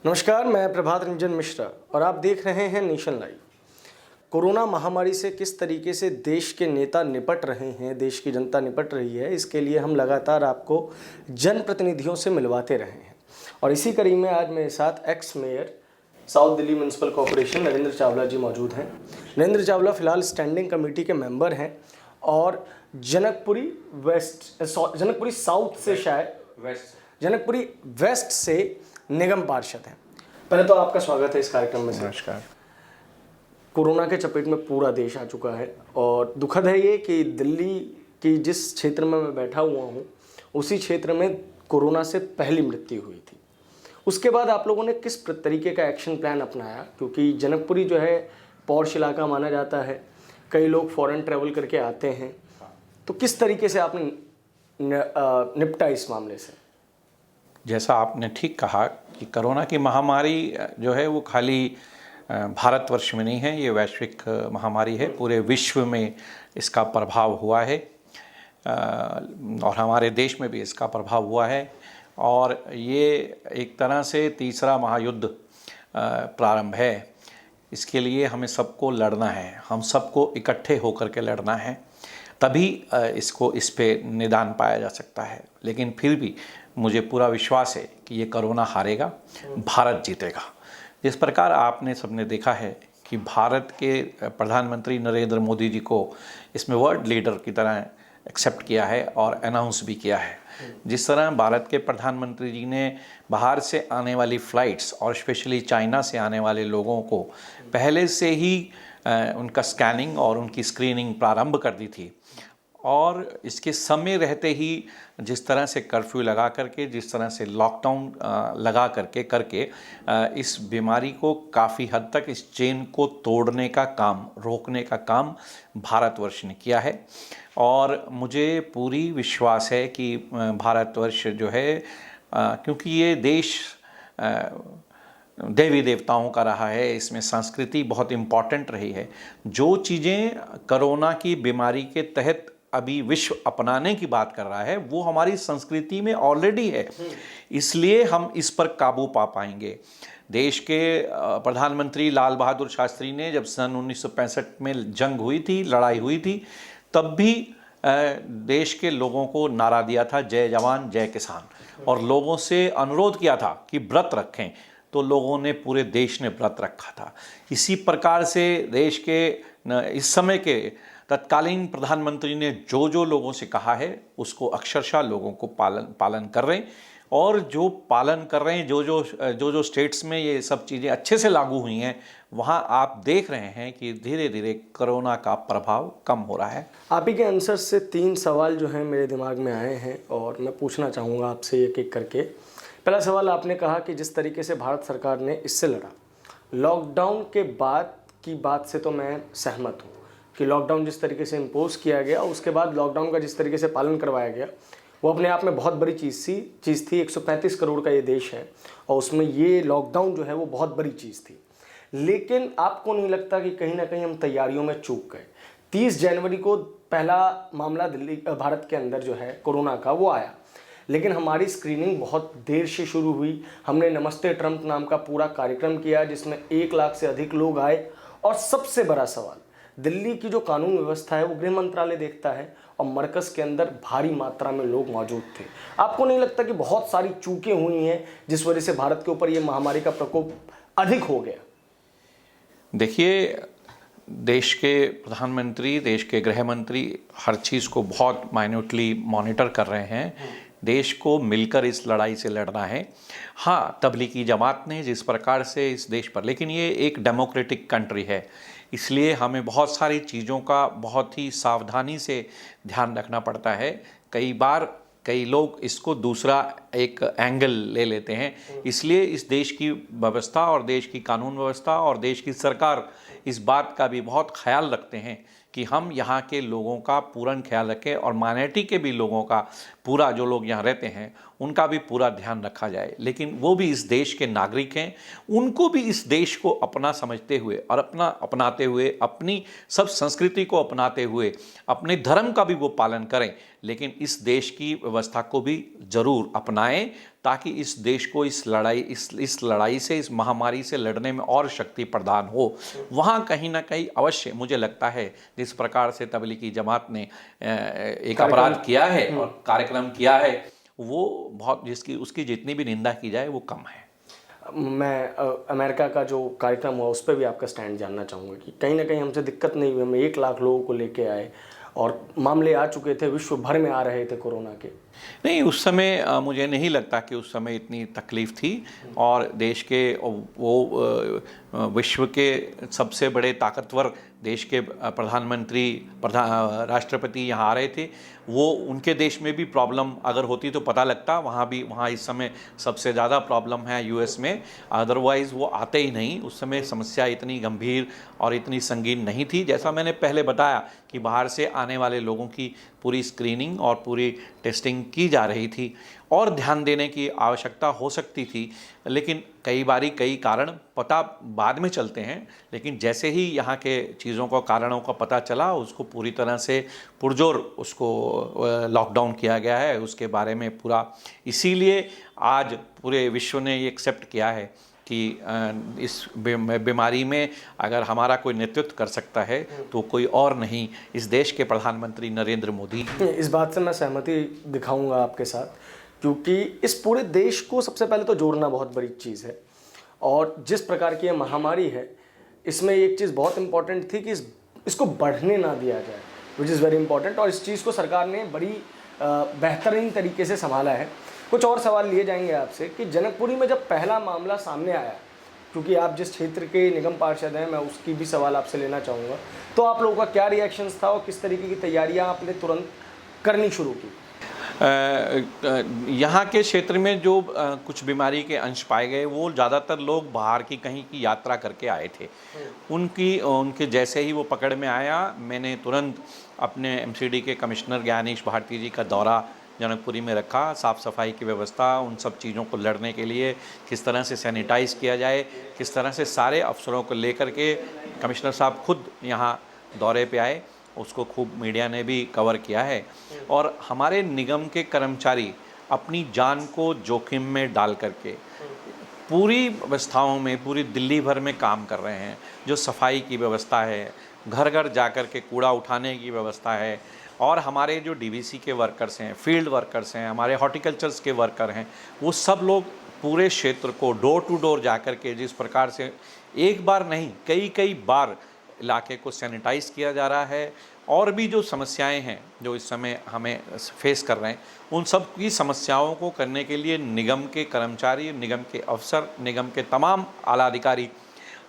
नमस्कार, मैं प्रभात रंजन मिश्रा और आप देख रहे हैं नेशन लाइव। कोरोना महामारी से किस तरीके से देश के नेता निपट रहे हैं, देश की जनता निपट रही है, इसके लिए हम लगातार आपको जनप्रतिनिधियों से मिलवाते रहे हैं। और इसी कड़ी में आज मेरे साथ ex mayor south Delhi municipal corporation Narendra Chawla ji मौजूद हैं। नरेंद्र चावला फिलहाल स्टैंडिंग कमेटी के मेंबर हैं और जनकपुरी साउथ से जनकपुरी वेस्ट से निगम पार्षद हैं। पहले तो आपका स्वागत है इस कार्यक्रम में। नमस्कार। कोरोना के चपेट में पूरा देश आ चुका है और दुखद है ये कि दिल्ली की जिस क्षेत्र में मैं बैठा हुआ हूँ उसी क्षेत्र में कोरोना से पहली मृत्यु हुई थी। उसके बाद आप लोगों ने किस तरीके का एक्शन प्लान अपनाया, क्योंकि जनकपुरी जो है पॉश इलाका माना जाता है, कई लोग फॉरेन ट्रैवल करके आते हैं, तो किस तरीके से आपने निपटा इस मामले से? जैसा आपने ठीक कहा कि कोरोना की महामारी जो है वो खाली भारतवर्ष में नहीं है, ये वैश्विक महामारी है। पूरे विश्व में इसका प्रभाव हुआ है और हमारे देश में भी इसका प्रभाव हुआ है। और ये एक तरह से तीसरा महायुद्ध प्रारंभ है। इसके लिए हमें सबको लड़ना है, हम सबको इकट्ठे होकर के लड़ना है, तभी इस पे निदान पाया जा सकता है। लेकिन फिर भी मुझे पूरा विश्वास है कि ये कोरोना हारेगा, भारत जीतेगा। जिस प्रकार आपने सबने देखा है कि भारत के प्रधानमंत्री नरेंद्र मोदी जी को इसमें वर्ल्ड लीडर की तरह एक्सेप्ट किया है और अनाउंस भी किया है। जिस तरह भारत के प्रधानमंत्री जी ने बाहर से आने वाली फ़्लाइट्स और स्पेशली चाइना से आने वाले लोगों को पहले से ही उनका स्कैनिंग और उनकी स्क्रीनिंग प्रारंभ कर दी थी, और इसके समय रहते ही जिस तरह से कर्फ्यू लगा करके, जिस तरह से लॉकडाउन लगा करके इस बीमारी को काफ़ी हद तक, इस चेन को तोड़ने का काम, रोकने का काम भारतवर्ष ने किया है। और मुझे पूरी विश्वास है कि भारतवर्ष जो है, क्योंकि ये देश देवी देवताओं का रहा है, इसमें संस्कृति बहुत इम्पॉर्टेंट रही है। जो चीज़ें कोरोना की बीमारी के तहत अभी विश्व अपनाने की बात कर रहा है वो हमारी संस्कृति में ऑलरेडी है, इसलिए हम इस पर काबू पा पाएंगे। देश के प्रधानमंत्री लाल बहादुर शास्त्री ने जब सन 1965 में जंग हुई थी, लड़ाई हुई थी, तब भी देश के लोगों को नारा दिया था जय जवान जय किसान, और लोगों से अनुरोध किया था कि व्रत रखें, तो लोगों ने, पूरे देश ने व्रत रखा था। इसी प्रकार से देश के इस समय के तत्कालीन प्रधानमंत्री ने जो जो लोगों से कहा है उसको अक्षरशः लोगों को पालन कर रहे हैं। और जो पालन कर रहे हैं, जो स्टेट्स में ये सब चीज़ें अच्छे से लागू हुई हैं, वहाँ आप देख रहे हैं कि धीरे धीरे कोरोना का प्रभाव कम हो रहा है। आप ही के आंसर से 3 सवाल जो हैं मेरे दिमाग में आए हैं और मैं पूछना चाहूँगा आपसे एक एक करके। पहला सवाल, आपने कहा कि जिस तरीके से भारत सरकार ने इससे लड़ा, लॉकडाउन के बाद की बात से तो मैं सहमत हूँ कि लॉकडाउन जिस तरीके से इम्पोज किया गया, उसके बाद लॉकडाउन का जिस तरीके से पालन करवाया गया, वो अपने आप में बहुत बड़ी चीज़ थी। 135 करोड़ का ये देश है और उसमें ये लॉकडाउन जो है वो बहुत बड़ी चीज़ थी। लेकिन आपको नहीं लगता कि कहीं ना कहीं हम तैयारियों में चूक गए? 30 जनवरी को पहला मामला भारत के अंदर जो है कोरोना का वो आया, लेकिन हमारी स्क्रीनिंग बहुत देर से शुरू हुई। हमने नमस्ते ट्रंप नाम का पूरा कार्यक्रम किया जिसमें 1 लाख से अधिक लोग आए। और सबसे बड़ा सवाल, दिल्ली की जो कानून व्यवस्था है वो गृह मंत्रालय देखता है और मरकज़ के अंदर भारी मात्रा में लोग मौजूद थे। आपको नहीं लगता कि बहुत सारी चूकें हुई हैं जिस वजह से भारत के ऊपर ये महामारी का प्रकोप अधिक हो गया? देखिए, देश के प्रधानमंत्री, देश के गृह मंत्री हर चीज़ को बहुत माइन्यूटली मॉनिटर कर रहे हैं। देश को मिलकर इस लड़ाई से लड़ना है। हाँ, तबलीगी जमात ने जिस प्रकार से इस देश पर, लेकिन ये एक डेमोक्रेटिक कंट्री है, इसलिए हमें बहुत सारी चीज़ों का बहुत ही सावधानी से ध्यान रखना पड़ता है। कई बार कई लोग इसको दूसरा एक एंगल ले लेते हैं, इसलिए इस देश की व्यवस्था और देश की कानून व्यवस्था और देश की सरकार इस बात का भी बहुत ख्याल रखते हैं कि हम यहाँ के लोगों का पूर्ण ख्याल रखें और माइनॉरिटी के भी लोगों का पूरा, जो लोग यहाँ रहते हैं उनका भी पूरा ध्यान रखा जाए। लेकिन वो भी इस देश के नागरिक हैं, उनको भी इस देश को अपना समझते हुए और अपनाते हुए, अपनी सब संस्कृति को अपनाते हुए, अपने धर्म का भी वो पालन करें, लेकिन इस देश की व्यवस्था को भी ज़रूर अपनाएं, ताकि इस देश को इस लड़ाई से, इस महामारी से लड़ने में और शक्ति प्रदान हो। वहाँ कहीं ना कहीं अवश्य मुझे लगता है जिस प्रकार से तबलीगी जमात ने एक अपराध किया है और कार्यक्रम किया है, वो बहुत उसकी जितनी भी निंदा की जाए वो कम है। मैं अमेरिका का जो कार्यक्रम हुआ उस पर भी आपका स्टैंड जानना चाहूँगा कि कहीं ना कहीं हमसे दिक्कत नहीं हुई, हम 1 लाख लोगों को लेके आए और मामले आ चुके थे, विश्व भर में आ रहे थे कोरोना के। नहीं, उस समय मुझे नहीं लगता कि उस समय इतनी तकलीफ़ थी, और देश के वो विश्व के सबसे बड़े ताकतवर देश के राष्ट्रपति यहाँ आ रहे थे। वो उनके देश में भी प्रॉब्लम अगर होती तो पता लगता, वहाँ इस समय सबसे ज़्यादा प्रॉब्लम है यूएस में, अदरवाइज़ वो आते ही नहीं। उस समय समस्या इतनी गंभीर और इतनी संगीन नहीं थी। जैसा मैंने पहले बताया कि बाहर से आने वाले लोगों की पूरी स्क्रीनिंग और पूरी टेस्टिंग की जा रही थी, और ध्यान देने की आवश्यकता हो सकती थी, लेकिन कई कारण पता बाद में चलते हैं। लेकिन जैसे ही यहाँ के चीज़ों को, कारणों का पता चला, उसको पूरी तरह से पुरजोर उसको लॉकडाउन किया गया है, उसके बारे में पूरा। इसीलिए आज पूरे विश्व ने ये एक्सेप्ट किया है कि इस बीमारी में अगर हमारा कोई नेतृत्व कर सकता है तो कोई और नहीं, इस देश के प्रधानमंत्री नरेंद्र मोदी। इस बात से मैं सहमति दिखाऊंगा आपके साथ, क्योंकि इस पूरे देश को सबसे पहले तो जोड़ना बहुत बड़ी चीज़ है, और जिस प्रकार की ये महामारी है इसमें एक चीज़ बहुत इंपॉर्टेंट थी कि इसको बढ़ने ना दिया जाए, विच इज़ वेरी इंपॉर्टेंट, और इस चीज़ को सरकार ने बड़ी बेहतरीन तरीके से संभाला है। कुछ और सवाल लिए जाएंगे आपसे कि जनकपुरी में जब पहला मामला सामने आया, क्योंकि आप जिस क्षेत्र के निगम पार्षद हैं, मैं उसकी भी सवाल आपसे लेना चाहूँगा, तो आप लोगों का क्या रिएक्शंस था और किस तरीके की तैयारियाँ आपने तुरंत करनी शुरू की? यहाँ के क्षेत्र में जो कुछ बीमारी के अंश पाए गए, वो ज़्यादातर लोग बाहर की कहीं की यात्रा करके आए थे। उनके जैसे ही वो पकड़ में आया, मैंने तुरंत अपने एमसीडी के कमिश्नर ज्ञानेश भारती जी का दौरा जनकपुरी में रखा। साफ़ सफाई की व्यवस्था, उन सब चीज़ों को लड़ने के लिए किस तरह से सैनिटाइज़ किया जाए, किस तरह से सारे अफसरों को लेकर के कमिश्नर साहब खुद यहाँ दौरे पे आए, उसको खूब मीडिया ने भी कवर किया है। और हमारे निगम के कर्मचारी अपनी जान को जोखिम में डाल करके पूरी व्यवस्थाओं में, पूरी दिल्ली भर में काम कर रहे हैं। जो सफाई की व्यवस्था है, घर घर जा कर के कूड़ा उठाने की व्यवस्था है, और हमारे जो डीवीसी के वर्कर्स हैं, फील्ड वर्कर्स हैं, हमारे हॉर्टिकल्चर्स के वर्कर हैं, वो सब लोग पूरे क्षेत्र को डोर टू डोर जा कर के, जिस प्रकार से एक बार नहीं कई बार इलाके को सैनिटाइज़ किया जा रहा है, और भी जो समस्याएं हैं जो इस समय हमें फेस कर रहे हैं, उन सब की समस्याओं को करने के लिए निगम के कर्मचारी, निगम के अफसर, निगम के तमाम आला अधिकारी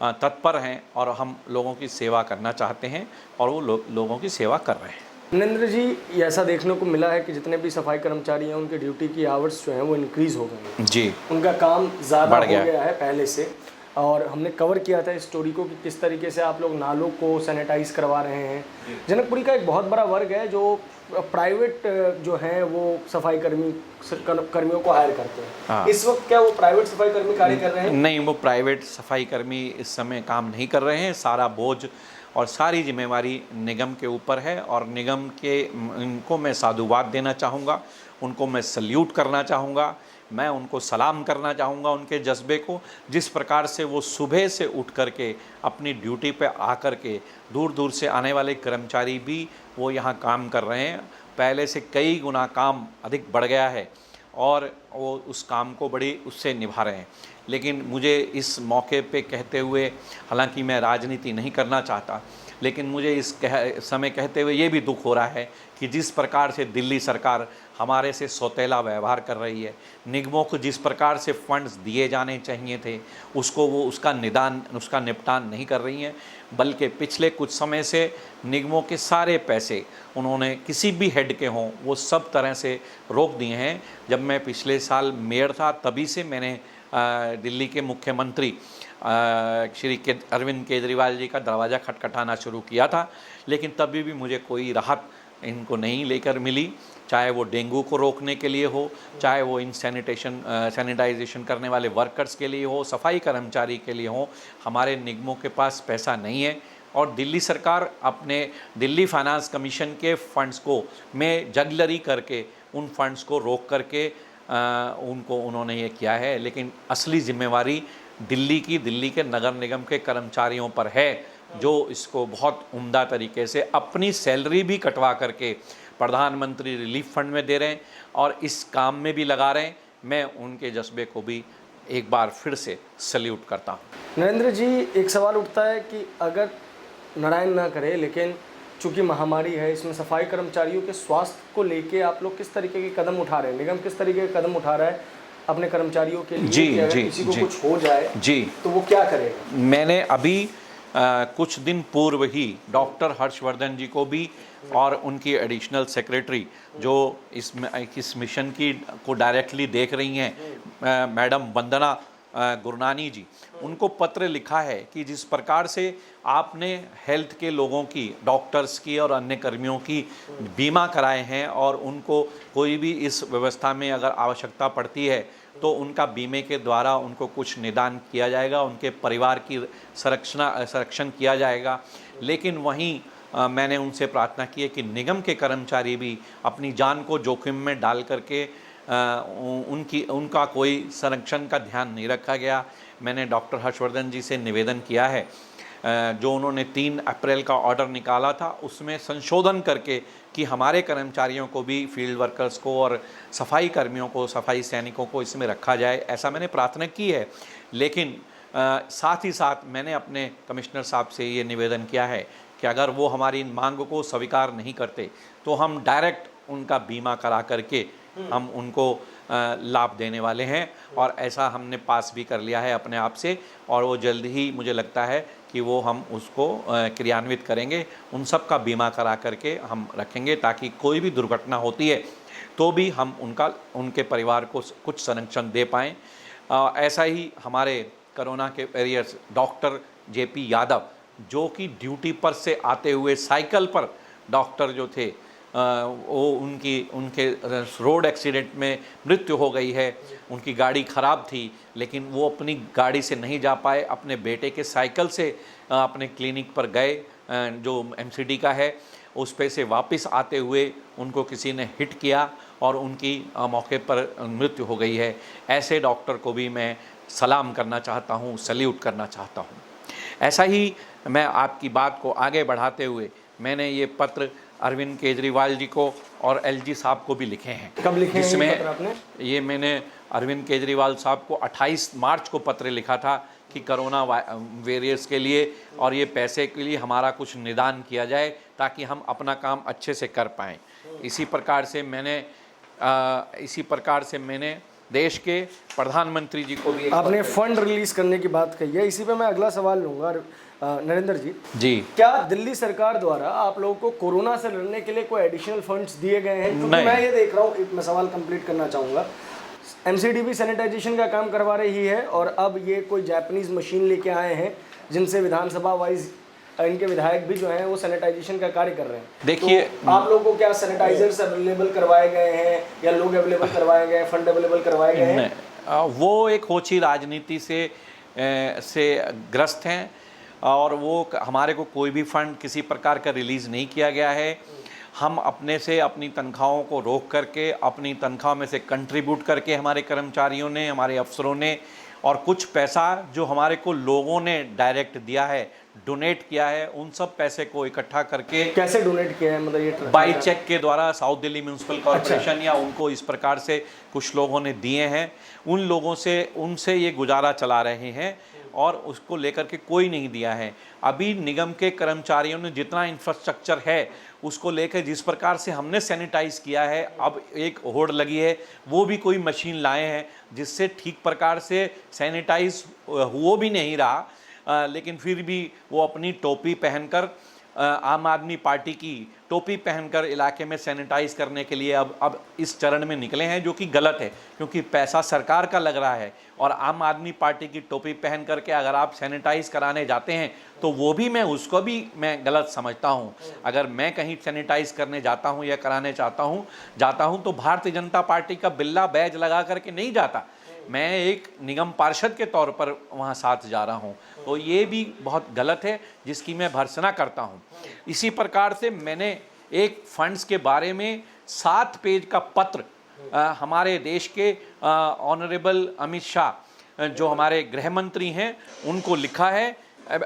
तत्पर हैं, और हम लोगों की सेवा करना चाहते हैं, और वो लोगों की सेवा कर रहे हैं। नरेंद्र जी, ऐसा देखने को मिला है कि जितने भी सफाई कर्मचारी हैं उनके ड्यूटी की आवर्स जो हैं वो इंक्रीज़ हो गए हैं जी, उनका काम ज़्यादा हो गया है पहले से, और हमने कवर किया था इस स्टोरी को कि किस तरीके से आप लोग नालों को सैनिटाइज करवा रहे हैं। जनकपुरी का एक बहुत बड़ा वर्ग है जो प्राइवेट जो हैं वो सफाई कर्मियों को हायर करते हैं। हाँ। इस वक्त क्या वो प्राइवेट सफाई कर्मी कार्य कर रहे हैं? नहीं, वो प्राइवेट सफाई कर्मी इस समय काम नहीं कर रहे हैं। सारा बोझ और सारी जिम्मेवारी निगम के ऊपर है, और निगम के इनको मैं साधुवाद देना चाहूँगा, उनको मैं सल्यूट करना चाहूँगा, मैं उनको सलाम करना चाहूँगा उनके जज्बे को, जिस प्रकार से वो सुबह से उठ कर के अपनी ड्यूटी पे आकर के, दूर दूर से आने वाले कर्मचारी भी वो यहाँ काम कर रहे हैं। पहले से कई गुना काम अधिक बढ़ गया है, और वो उस काम को बड़ी उससे निभा रहे हैं। लेकिन मुझे इस मौके पे कहते हुए, हालांकि मैं राजनीति नहीं करना चाहता, लेकिन मुझे इस समय कहते हुए ये भी दुख हो रहा है कि जिस प्रकार से दिल्ली सरकार हमारे से सौतेला व्यवहार कर रही है, निगमों को जिस प्रकार से फंड्स दिए जाने चाहिए थे उसको वो उसका निपटान नहीं कर रही हैं, बल्कि पिछले कुछ समय से निगमों के सारे पैसे उन्होंने किसी भी हेड के हों वो सब तरह से रोक दिए हैं। जब मैं पिछले साल मेयर था तभी से मैंने दिल्ली के मुख्यमंत्री श्री अरविंद केजरीवाल जी का दरवाज़ा खटखटाना शुरू किया था, लेकिन तभी भी मुझे कोई राहत इनको नहीं लेकर मिली, चाहे वो डेंगू को रोकने के लिए हो, चाहे वो इन सैनिटाइजेशन करने वाले वर्कर्स के लिए हो, सफाई कर्मचारी के लिए हो। हमारे निगमों के पास पैसा नहीं है और दिल्ली सरकार अपने दिल्ली फाइनेंस कमीशन के फंड्स को में जगलरी करके उन फंड्स को रोक करके उन्होंने ये किया है। लेकिन असली जिम्मेवारी दिल्ली के नगर निगम के कर्मचारियों पर है, जो इसको बहुत उम्दा तरीके से अपनी सैलरी भी कटवा करके प्रधानमंत्री रिलीफ फंड में दे रहे हैं और इस काम में भी लगा रहे हैं। मैं उनके जज्बे को भी एक बार फिर से सल्यूट करता हूँ। नरेंद्र जी, एक सवाल उठता है कि अगर नारायण ना करे, लेकिन चूंकि महामारी है, इसमें सफाई कर्मचारियों के स्वास्थ्य को लेके आप लोग किस तरीके के कदम उठा रहे हैं? निगम किस तरीके के कदम उठा रहा है अपने कर्मचारियों के लिए कि अगर किसी को कुछ हो जाए तो वो क्या करेगा? मैंने अभी कुछ दिन पूर्व ही डॉक्टर हर्षवर्धन जी को भी और उनकी एडिशनल सेक्रेटरी जो इस मिशन को डायरेक्टली देख रही हैं, मैडम वंदना गुरनानी जी, उनको पत्र लिखा है कि जिस प्रकार से आपने हेल्थ के लोगों की, डॉक्टर्स की और अन्य कर्मियों की बीमा कराए हैं और उनको कोई भी इस व्यवस्था में अगर आवश्यकता पड़ती है तो उनका बीमे के द्वारा उनको कुछ निदान किया जाएगा, उनके परिवार की संरक्षण किया जाएगा। लेकिन वहीं मैंने उनसे प्रार्थना की है कि निगम के कर्मचारी भी अपनी जान को जोखिम में डाल करके उनका कोई संरक्षण का ध्यान नहीं रखा गया। मैंने डॉक्टर हर्षवर्धन जी से निवेदन किया है, जो उन्होंने 3 अप्रैल का ऑर्डर निकाला था उसमें संशोधन करके कि हमारे कर्मचारियों को भी, फील्ड वर्कर्स को और सफाई कर्मियों को, सफाई सैनिकों को इसमें रखा जाए, ऐसा मैंने प्रार्थना की है। लेकिन साथ ही साथ मैंने अपने कमिश्नर साहब से ये निवेदन किया है कि अगर वो हमारी मांग को स्वीकार नहीं करते तो हम डायरेक्ट उनका बीमा करा करके हम उनको लाभ देने वाले हैं और ऐसा हमने पास भी कर लिया है अपने आप से और वो जल्द ही मुझे लगता है कि वो हम उसको क्रियान्वित करेंगे। उन सब का बीमा करा करके हम रखेंगे ताकि कोई भी दुर्घटना होती है तो भी हम उनके परिवार को कुछ संरक्षण दे पाएँ। ऐसा ही हमारे कोरोना के वॉरियर्स डॉक्टर जेपी यादव, जो कि ड्यूटी पर से आते हुए साइकिल पर डॉक्टर जो थे, वो उनके रोड एक्सीडेंट में मृत्यु हो गई है। उनकी गाड़ी ख़राब थी लेकिन वो अपनी गाड़ी से नहीं जा पाए, अपने बेटे के साइकिल से अपने क्लिनिक पर गए जो एमसीडी का है, उस पे से वापस आते हुए उनको किसी ने हिट किया और उनकी मौके पर मृत्यु हो गई है। ऐसे डॉक्टर को भी मैं सलाम करना चाहता हूँ, सल्यूट करना चाहता हूँ। ऐसा ही मैं आपकी बात को आगे बढ़ाते हुए मैंने ये पत्र अरविंद केजरीवाल जी को और एलजी साहब को भी लिखे हैं। कब लिखे हैं जिसमें ये पत्र आपने? ये मैंने अरविंद केजरीवाल साहब को 28 मार्च को पत्र लिखा था कि कोरोना वॉरियर्स के लिए और ये पैसे के लिए हमारा कुछ निदान किया जाए ताकि हम अपना काम अच्छे से कर पाएँ। इसी प्रकार से मैंने देश के प्रधानमंत्री जी को भी आपने फंड रिलीज करने की बात कही है, इसी पे मैं अगला सवाल लूँगा। नरेंद्र जी, क्या दिल्ली सरकार द्वारा आप लोगों को कोरोना से लड़ने के लिए कोई एडिशनल फंड्स दिए गए हैं? क्योंकि मैं ये देख रहा हूँ, मैं सवाल कंप्लीट करना चाहूँगा। एमसीडी भी सैनिटाइजेशन का काम करवा रही है और अब ये कोई जापानीज मशीन लेके आए हैं जिनसे विधानसभा वाइज इनके विधायक भी जो हैं वो सैनिटाइजेशन का कार्य कर रहे हैं। देखिए, तो आप लोगों को क्या सैनिटाइजर्स अवेलेबल करवाए गए हैं या लोग अवेलेबल करवाए गए हैं, फंड अवेलेबल करवाए गए हैं? वो एक होची राजनीति से ग्रस्त हैं और वो हमारे को कोई भी फंड किसी प्रकार का रिलीज़ नहीं किया गया है। हम अपने से अपनी तनख्वाहों को रोक करके, अपनी तनख्वाह में से कंट्रीब्यूट करके हमारे कर्मचारियों ने, हमारे अफसरों ने, और कुछ पैसा जो हमारे को लोगों ने डायरेक्ट दिया है, डोनेट किया है, उन सब पैसे को इकट्ठा करके। कैसे डोनेट किया है? मतलब ये बाई चेक के द्वारा साउथ दिल्ली म्यूनसिपल कॉर्पोरेशन या उनको इस प्रकार से कुछ लोगों ने दिए हैं। उन लोगों से, उनसे ये गुजारा चला रहे हैं और उसको लेकर के कोई नहीं दिया है। अभी निगम के कर्मचारियों ने जितना इंफ्रास्ट्रक्चर है उसको लेकर जिस प्रकार से हमने सैनिटाइज किया है, अब एक होड़ लगी है, वो भी कोई मशीन लाए हैं जिससे ठीक प्रकार से सैनिटाइज हो भी नहीं रहा, लेकिन फिर भी वो अपनी टोपी पहनकर आम आदमी पार्टी की टोपी पहनकर इलाके में सैनिटाइज करने के लिए अब इस चरण में निकले हैं, जो कि गलत है, क्योंकि पैसा सरकार का लग रहा है। और आम आदमी पार्टी की टोपी पहन करके अगर आप सैनिटाइज कराने जाते हैं तो वो भी उसको भी मैं गलत समझता हूं। अगर मैं कहीं सैनिटाइज करने जाता हूं या कराने जाता हूं तो भारतीय जनता पार्टी का बिल्ला बैज लगा करके नहीं जाता, मैं एक निगम पार्षद के तौर पर वहाँ साथ जा रहा हूँ। तो ये भी बहुत गलत है, जिसकी मैं भर्त्सना करता हूँ। इसी प्रकार से मैंने एक फंड्स के बारे में 7 पेज का पत्र हमारे देश के ऑनरेबल अमित शाह, जो हमारे गृह मंत्री हैं, उनको लिखा है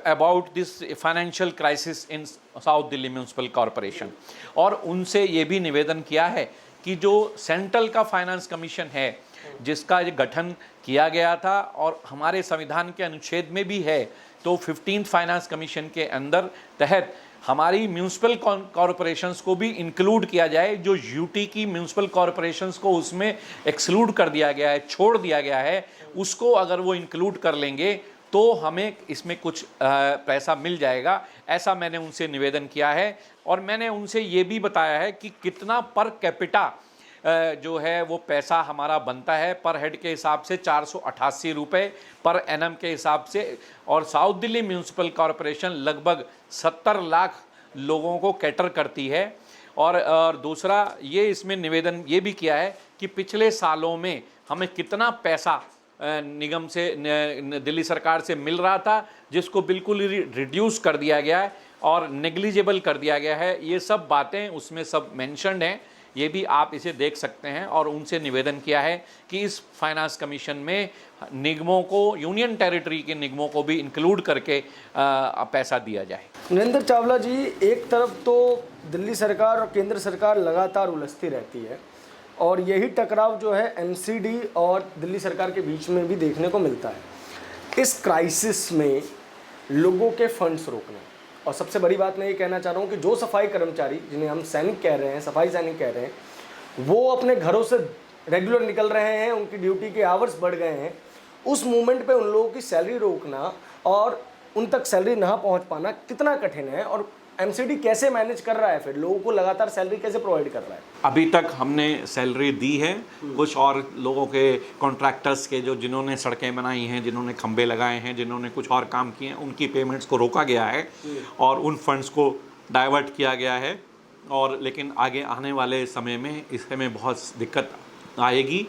about this financial crisis in south Delhi municipal corporation. और उनसे ये भी निवेदन किया है कि जो सेंट्रल का फाइनेंस कमीशन है, जिसका ये गठन किया गया था और हमारे संविधान के अनुच्छेद में भी है, तो 15th फाइनेंस कमीशन के अंदर तहत हमारी म्यूनसिपल कॉरपोरेशंस को भी इंक्लूड किया जाए। जो यूटी की म्यूनसिपल कॉरपोरेशंस को उसमें एक्सक्लूड कर दिया गया है, छोड़ दिया गया है, उसको अगर वो इंक्लूड कर लेंगे तो हमें इसमें कुछ पैसा मिल जाएगा। ऐसा मैंने उनसे निवेदन किया है। और मैंने उनसे ये भी बताया है कि कितना पर कैपिटा जो है वो पैसा हमारा बनता है, पर हेड के हिसाब से 488 रुपये पर एनम के हिसाब से। और साउथ दिल्ली म्यूनसिपल कॉरपोरेशन लगभग 70 लाख लोगों को कैटर करती है। और दूसरा ये इसमें निवेदन ये भी किया है कि पिछले सालों में हमें कितना पैसा निगम से दिल्ली सरकार से मिल रहा था, जिसको बिल्कुल रिड्यूस कर दिया गया है और नेग्लिजिबल कर दिया गया है। ये सब बातें उसमें सब मेंशन्ड हैं, ये भी आप इसे देख सकते हैं। और उनसे निवेदन किया है कि इस फाइनेंस कमीशन में निगमों को, यूनियन टेरिटरी के निगमों को भी इंक्लूड करके पैसा दिया जाए। नरेंद्र चावला जी, एक तरफ तो दिल्ली सरकार और केंद्र सरकार लगातार उलझती रहती है और यही टकराव जो है एमसीडी और दिल्ली सरकार के बीच में भी देखने को मिलता है। इस क्राइसिस में लोगों के फंड्स रोकने, और सबसे बड़ी बात मैं ये कहना चाह रहा हूँ कि जो सफाई कर्मचारी, जिन्हें हम सैनिक कह रहे हैं, सफाई सैनिक कह रहे हैं, वो अपने घरों से रेगुलर निकल रहे हैं, उनकी ड्यूटी के आवर्स बढ़ गए हैं, उस मोमेंट पे उन लोगों की सैलरी रोकना और उन तक सैलरी ना पहुँच पाना कितना कठिन है। और एमसीडी कैसे मैनेज कर रहा है, फिर लोगों को लगातार सैलरी कैसे प्रोवाइड कर रहा है? अभी तक हमने सैलरी दी है, कुछ और लोगों के कॉन्ट्रैक्टर्स के, जो जिन्होंने सड़कें बनाई हैं, जिन्होंने खंबे लगाए हैं, जिन्होंने कुछ और काम किए हैं, उनकी पेमेंट्स को रोका गया है और उन फंड्स को डाइवर्ट किया गया है। और लेकिन आगे आने वाले समय में इसमें बहुत दिक्कत आएगी।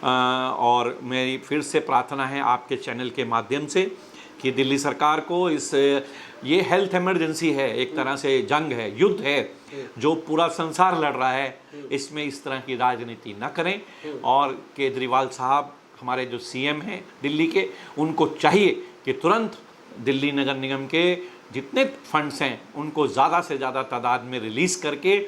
और मेरी फिर से प्रार्थना है आपके चैनल के माध्यम से कि दिल्ली सरकार को ये हेल्थ इमरजेंसी है, एक तरह से जंग है, युद्ध है, जो पूरा संसार लड़ रहा है, इसमें इस तरह की राजनीति न करें। और केजरीवाल साहब, हमारे जो सीएम हैं दिल्ली के, उनको चाहिए कि तुरंत दिल्ली नगर निगम के जितने फंड्स हैं उनको ज़्यादा से ज़्यादा तादाद में रिलीज़ करके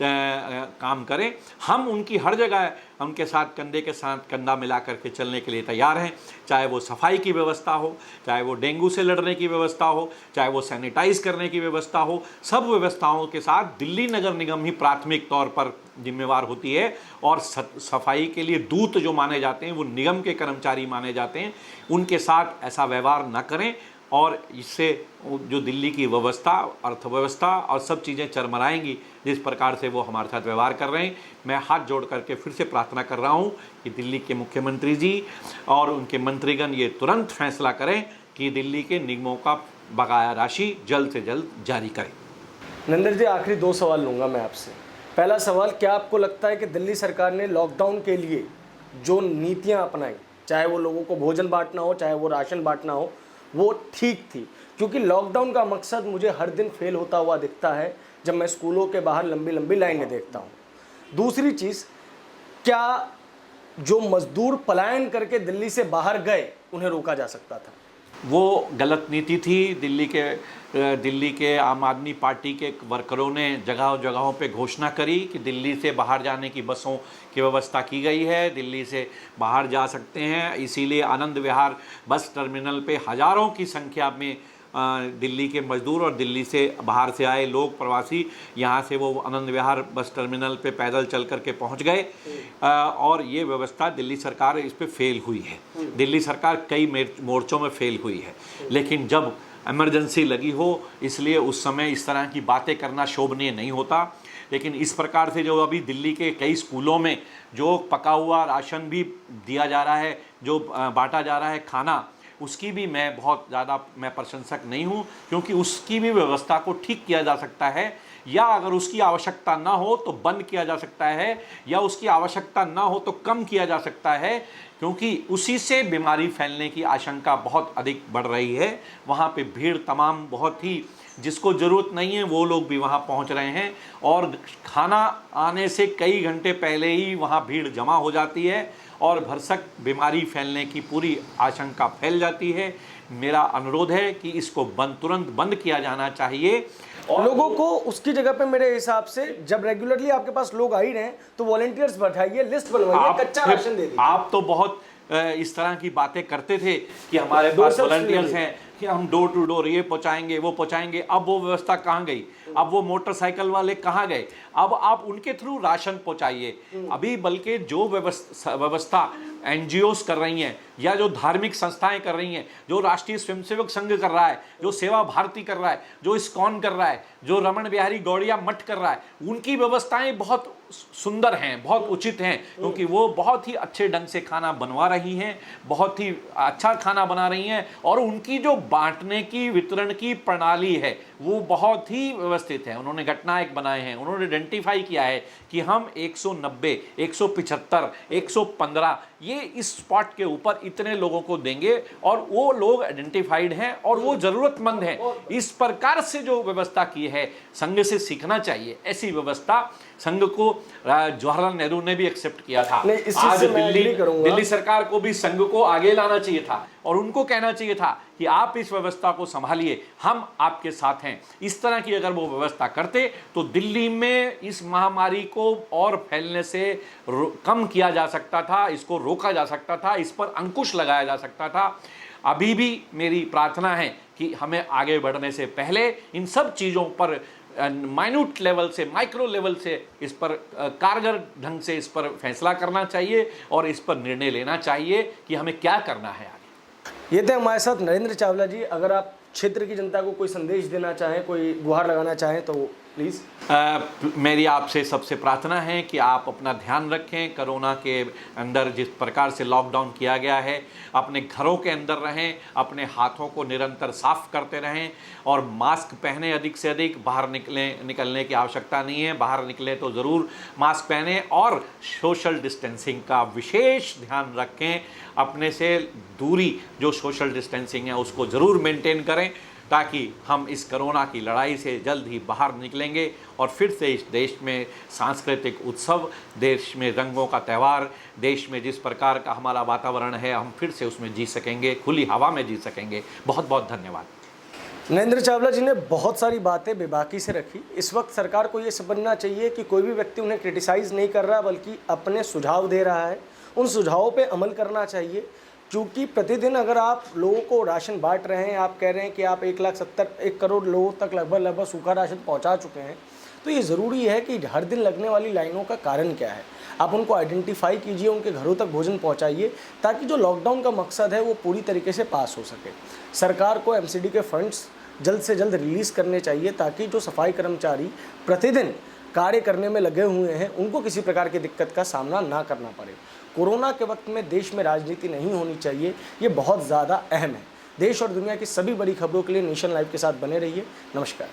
काम करें। हम उनकी हर जगह उनके साथ कंधे के साथ कंधा मिला करके चलने के लिए तैयार हैं, चाहे वो सफाई की व्यवस्था हो, चाहे वो डेंगू से लड़ने की व्यवस्था हो, चाहे वो सैनिटाइज करने की व्यवस्था हो। सब व्यवस्थाओं के साथ दिल्ली नगर निगम ही प्राथमिक तौर पर जिम्मेवार होती है। और सफाई के लिए दूत जो माने जाते हैं वो निगम के कर्मचारी माने जाते हैं, उनके साथ ऐसा व्यवहार न करें। और इससे जो दिल्ली की व्यवस्था, अर्थव्यवस्था और सब चीज़ें चरमराएंगी, जिस प्रकार से वो हमारे साथ व्यवहार कर रहे हैं। मैं हाथ जोड़ करके फिर से प्रार्थना कर रहा हूँ कि दिल्ली के मुख्यमंत्री जी और उनके मंत्रीगण ये तुरंत फैसला करें कि दिल्ली के निगमों का बकाया राशि जल्द से जल्द जारी करें। नरेंद्र जी, आखिरी 2 सवाल लूँगा मैं आपसे। पहला सवाल, क्या आपको लगता है कि दिल्ली सरकार ने लॉकडाउन के लिए जो नीतियाँ अपनाई, चाहे वो लोगों को भोजन बांटना हो, चाहे वो राशन बांटना हो, वो ठीक थी? क्योंकि लॉकडाउन का मकसद मुझे हर दिन फेल होता हुआ दिखता है जब मैं स्कूलों के बाहर लंबी लंबी लाइनें देखता हूँ। दूसरी चीज़, क्या जो मजदूर पलायन करके दिल्ली से बाहर गए उन्हें रोका जा सकता था? वो गलत नीति थी। दिल्ली के आम आदमी पार्टी के वर्करों ने जगहों पे घोषणा करी कि दिल्ली से बाहर जाने की बसों की व्यवस्था की गई है, दिल्ली से बाहर जा सकते हैं। इसीलिए आनंद विहार बस टर्मिनल पे हज़ारों की संख्या में दिल्ली के मजदूर और दिल्ली से बाहर से आए लोग, प्रवासी, यहाँ से वो आनंद विहार बस टर्मिनल पे पैदल चल करके पहुँच गए। और ये व्यवस्था दिल्ली सरकार इस पे फेल हुई है। दिल्ली सरकार कई मोर्चों में फेल हुई है। लेकिन जब इमरजेंसी लगी हो, इसलिए उस समय इस तरह की बातें करना शोभनीय नहीं होता। लेकिन इस प्रकार से जो अभी दिल्ली के कई स्कूलों में जो पका हुआ राशन भी दिया जा रहा है, जो बांटा जा रहा है खाना, उसकी भी मैं बहुत ज़्यादा प्रशंसक नहीं हूँ, क्योंकि उसकी भी व्यवस्था को ठीक किया जा सकता है, या अगर उसकी आवश्यकता ना हो तो बंद किया जा सकता है, या उसकी आवश्यकता ना हो तो कम किया जा सकता है, क्योंकि उसी से बीमारी फैलने की आशंका बहुत अधिक बढ़ रही है। वहाँ पे भीड़ तमाम बहुत ही, जिसको ज़रूरत नहीं है वो लोग भी वहाँ पहुँच रहे हैं, और खाना आने से कई घंटे पहले ही वहाँ भीड़ जमा हो जाती है और भरसक बीमारी फैलने की पूरी आशंका फैल जाती है। मेरा अनुरोध है कि इसको तुरंत बंद किया जाना चाहिए। और लोगों को उसकी जगह पे मेरे हिसाब से जब रेगुलरली आपके पास लोग आ ही रहे हैं तो वॉलंटियर्स बैठाइए, लिस्ट बनवाइए, कच्चा राशन दे दीजिए। आप तो बहुत इस तरह की बातें करते थे कि हमारे पास वॉलंटियर्स हैं कि हम डोर टू डोर ये पहुंचाएंगे वो पहुंचाएंगे। अब वो व्यवस्था कहाँ गई? अब वो मोटरसाइकिल वाले कहाँ गए? अब आप उनके थ्रू राशन पहुंचाइए। अभी बल्कि जो व्यवस्था एनजीओस कर रही हैं, या जो धार्मिक संस्थाएं कर रही हैं, जो राष्ट्रीय स्वयंसेवक संघ कर रहा है, जो सेवा भारती कर रहा है, जो इस्कॉन कर रहा है, जो रमन बिहारी गौड़िया मठ कर रहा है, उनकी व्यवस्थाएं बहुत सुंदर हैं, बहुत उचित हैं, क्योंकि वो बहुत ही अच्छे ढंग से खाना बनवा रही हैं, बहुत ही अच्छा खाना बना रही हैं, और उनकी जो बांटने की वितरण की प्रणाली है वो बहुत ही व्यवस्थित है। उन्होंने घटनाएं बनाए हैं, उन्होंने आइडेंटिफाई किया है कि हम 190, 175, 115 ये इस स्पॉट के ऊपर इतने लोगों को देंगे, और वो लोग आइडेंटिफाइड हैं और वो जरूरतमंद हैं। इस प्रकार से जो व्यवस्था की है, संघ से सीखना चाहिए। ऐसी व्यवस्था संघ को जवाहरलाल नेहरू ने भी एक्सेप्ट किया था। आज दिल्ली सरकार को भी संघ को आगे लाना चाहिए था और उनको कहना चाहिए था कि आप इस व्यवस्था को संभालिए, हम आपके साथ हैं। इस तरह की अगर वो व्यवस्था करते तो दिल्ली में इस महामारी को और फैलने से कम किया जा सकता था, इसको रोका जा सकता था, इस पर अंकुश लगाया जा सकता था। अभी भी मेरी प्रार्थना है कि हमें आगे बढ़ने से पहले इन सब चीज़ों पर माइन्यूट लेवल से, माइक्रो लेवल से इस पर कारगर ढंग से इस पर फैसला करना चाहिए और इस पर निर्णय लेना चाहिए कि हमें क्या करना है आगे। ये थे हमारे साथ नरेंद्र चावला जी। अगर आप क्षेत्र की जनता को कोई संदेश देना चाहें, कोई गुहार लगाना चाहें तो प्लीज़। मेरी आपसे सबसे प्रार्थना है कि आप अपना ध्यान रखें। कोरोना के अंदर जिस प्रकार से लॉकडाउन किया गया है, अपने घरों के अंदर रहें, अपने हाथों को निरंतर साफ करते रहें और मास्क पहने। अधिक से अधिक बाहर निकलने की आवश्यकता नहीं है, बाहर निकले तो ज़रूर मास्क पहने और सोशल डिस्टेंसिंग का विशेष ध्यान रखें। अपने से दूरी जो सोशल डिस्टेंसिंग है उसको ज़रूर मेंटेन करें, ताकि हम इस कोरोना की लड़ाई से जल्द ही बाहर निकलेंगे और फिर से इस देश में सांस्कृतिक उत्सव, देश में रंगों का त्यौहार, देश में जिस प्रकार का हमारा वातावरण है हम फिर से उसमें जी सकेंगे, खुली हवा में जी सकेंगे। बहुत बहुत धन्यवाद। नरेंद्र चावला जी ने बहुत सारी बातें बेबाकी से रखी। इस वक्त सरकार को ये समझना चाहिए कि कोई भी व्यक्ति उन्हें क्रिटिसाइज़ नहीं कर रहा, बल्कि अपने सुझाव दे रहा है। उन सुझावों पे अमल करना चाहिए, क्योंकि प्रतिदिन अगर आप लोगों को राशन बांट रहे हैं, आप कह रहे हैं कि आप 1 करोड़ लोगों तक लगभग सूखा राशन पहुंचा चुके हैं, तो ये ज़रूरी है कि हर दिन लगने वाली लाइनों का कारण क्या है, आप उनको आइडेंटिफाई कीजिए, उनके घरों तक भोजन पहुंचाइए, ताकि जो लॉकडाउन का मकसद है वो पूरी तरीके से पास हो सके। सरकार को एमसीडी के फंड्स जल्द से जल्द रिलीज़ करने चाहिए, ताकि जो सफाई कर्मचारी प्रतिदिन कार्य करने में लगे हुए हैं उनको किसी प्रकार की दिक्कत का सामना ना करना पड़े। कोरोना के वक्त में देश में राजनीति नहीं होनी चाहिए, ये बहुत ज़्यादा अहम है। देश और दुनिया की सभी बड़ी खबरों के लिए नेशन लाइव के साथ बने रहिए। नमस्कार।